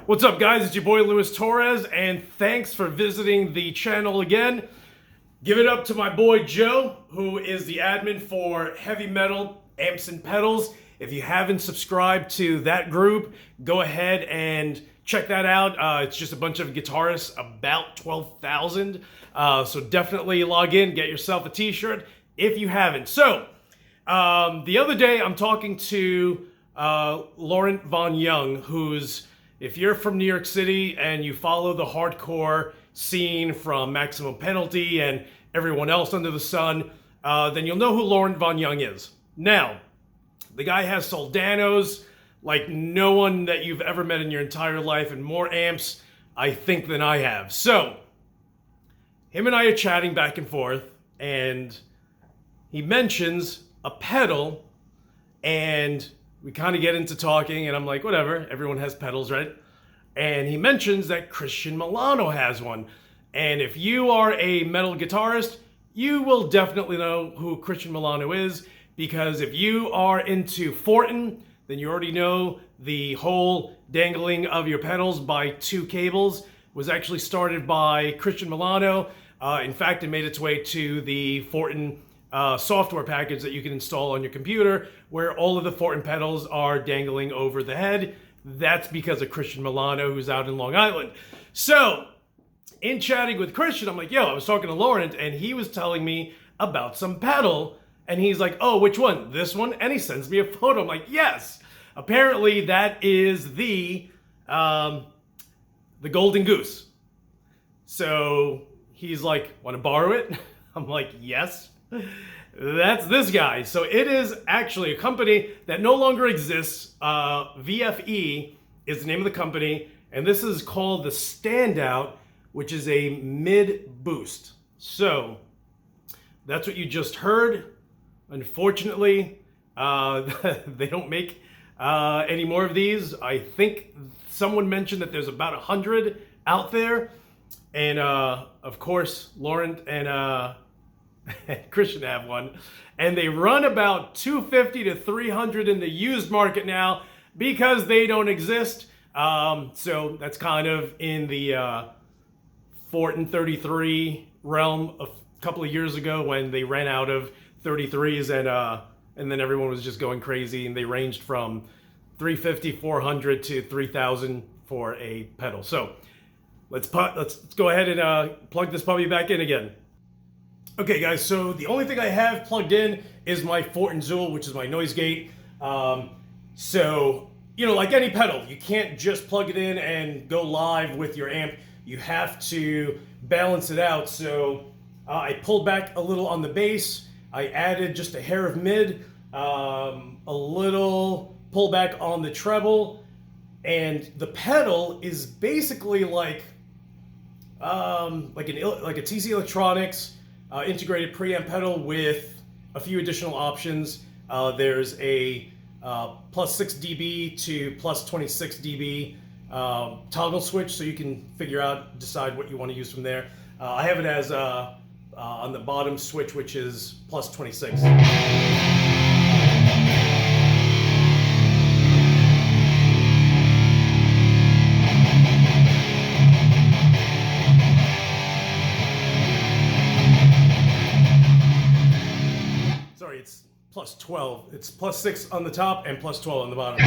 What's up, guys? It's your boy Luis Torres, and thanks for visiting the channel again. Give it up to my boy Joe, who is the admin for Heavy Metal Amps and Pedals. If you haven't subscribed to that group, go ahead and check that out. It's just a bunch of guitarists, about 12,000. So definitely log in, get yourself a t-shirt if you haven't. So, the other day I'm talking to Laurent Von Young, who's, if you're from New York City and you follow the hardcore scene from Maximum Penalty and everyone else under the sun, then you'll know who Laurent Von Young is. Now, the guy has Soldanos like no one that you've ever met in your entire life, and more amps, I think, than I have. So, him and I are chatting back and forth, and he mentions a pedal, and we kind of get into talking, and I'm like, whatever, everyone has pedals, right? And he mentions that Christian Milano has one. And if you are a metal guitarist, you will definitely know who Christian Milano is, because if you are into Fortin, then you already know the whole dangling of your pedals by two cables was actually started by Christian Milano. In fact, it made its way to the Fortin software package that you can install on your computer, where all of the Fortin pedals are dangling over the head. That's because of Christian Milano, who's out in Long Island. So, in chatting with Christian, I'm like, yo, I was talking to Laurent, and he was telling me about some pedal, and he's like, oh, which one? This one? And he sends me a photo. I'm like, yes. Apparently, that is the Golden Goose. So, he's like, want to borrow it? I'm like, yes. That's this guy. So it is actually a company that no longer exists. VFE is the name of the company, and this is called the Standout, which is a mid boost. So that's what you just heard. Unfortunately, they don't make any more of these. I think someone mentioned that there's about 100 out there, and of course, Laurent and Christian have one, and they run about $250 to $300 in the used market now because they don't exist. So that's kind of in the Fortin 33 realm. A couple of years ago when they ran out of 33s, and then everyone was just going crazy, and they ranged from $350, $400 to $3,000 for a pedal. So let's go ahead and plug this puppy back in again. Okay, guys, so the only thing I have plugged in is my Fortin Zool, which is my noise gate. So, you know, like any pedal, you can't just plug it in and go live with your amp. You have to balance it out. So I pulled back a little on the bass. I added just a hair of mid, a little pullback on the treble, and the pedal is basically like a TC Electronics integrated preamp pedal with a few additional options. There's a plus 6 dB to plus 26 dB toggle switch, so you can decide what you want to use from there. I have it as on the bottom switch, which is plus 26. It's plus 12. It's plus 6 on the top and plus 12 on the bottom.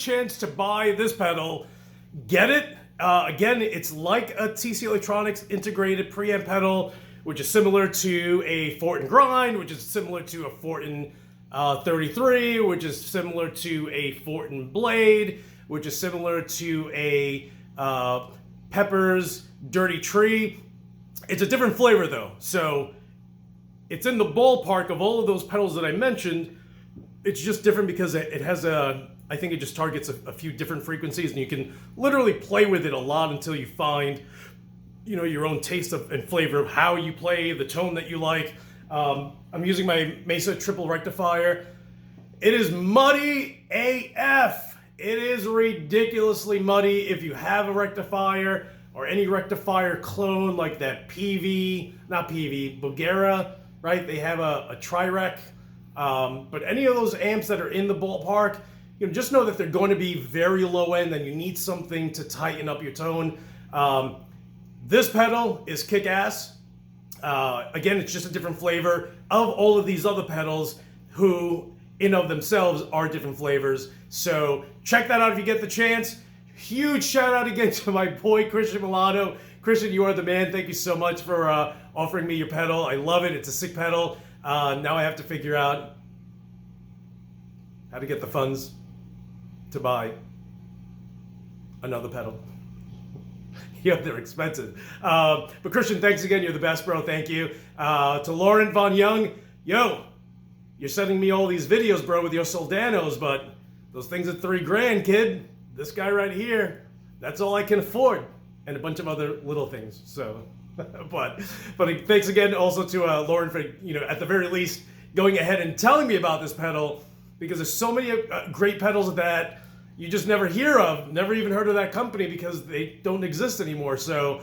chance to buy this pedal, get it. Again, it's like a TC Electronics integrated preamp pedal, which is similar to a Fortin Grind, which is similar to a Fortin 33, which is similar to a Fortin Blade, which is similar to a Pepper's Dirty Tree. It's a different flavor though, so it's in the ballpark of all of those pedals that I mentioned. It's just different because it has I think it just targets a few different frequencies, and you can literally play with it a lot until you find, your own taste and flavor of how you play, the tone that you like. I'm using my Mesa triple rectifier. It is muddy AF. It is ridiculously muddy. If you have a rectifier or any rectifier clone like that Bulgara, right? They have a Tri-Rec. But any of those amps that are in the ballpark, just know that they're going to be very low end and you need something to tighten up your tone. This pedal is kick-ass. Again, it's just a different flavor of all of these other pedals who, in of themselves, are different flavors. So check that out if you get the chance. Huge shout out again to my boy, Christian Milano. Christian, you are the man. Thank you so much for offering me your pedal. I love it. It's a sick pedal. Now I have to figure out how to get the funds to buy another pedal. Yeah, they're expensive. But Christian, thanks again. You're the best, bro. Thank you. To Lauren Von Young, yo, you're sending me all these videos, bro, with your Soldanos, but those things are $3,000, kid. This guy right here, that's all I can afford, and a bunch of other little things. So, but thanks again also to Lauren for, at the very least, going ahead and telling me about this pedal, because there's so many great pedals that you just never hear of, never even heard of that company because they don't exist anymore. So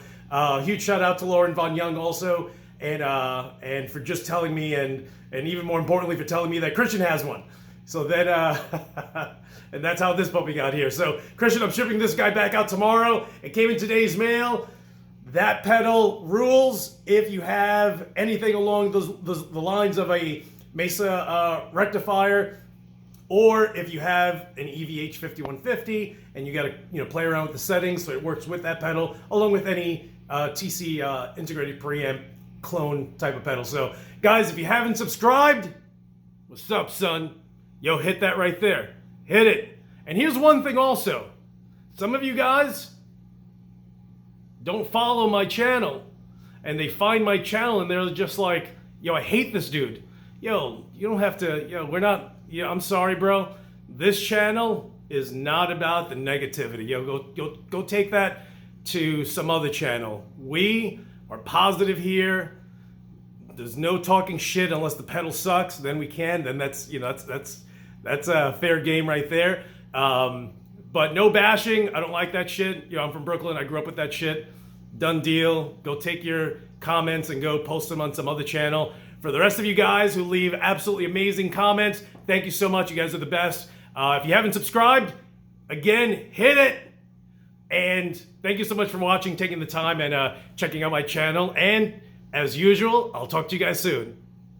huge shout out to Lauren Von Young also, and for just telling me, and even more importantly for telling me that Christian has one. So then, and that's how this puppy got here. So Christian, I'm shipping this guy back out tomorrow. It came in today's mail. That pedal rules. If you have anything along the lines of a Mesa rectifier, or if you have an EVH 5150 and you got to play around with the settings so it works with that pedal, along with any TC integrated preamp clone type of pedal. So guys, if you haven't subscribed, what's up, son? Yo, hit that right there. Hit it. And here's one thing also. Some of you guys don't follow my channel, and they find my channel and they're just like, yo, I hate this dude. Yo, you don't have to, we're not, I'm sorry, bro. This channel is not about the negativity. Yo, go take that to some other channel. We are positive here. There's no talking shit unless the pedal sucks. Then we can. Then that's a fair game right there. But no bashing. I don't like that shit. I'm from Brooklyn. I grew up with that shit. Done deal. Go take your comments and go post them on some other channel. For the rest of you guys who leave absolutely amazing comments, thank you so much. You guys are the best. If you haven't subscribed, again, hit it. And thank you so much for watching, taking the time, and checking out my channel. And as usual, I'll talk to you guys soon.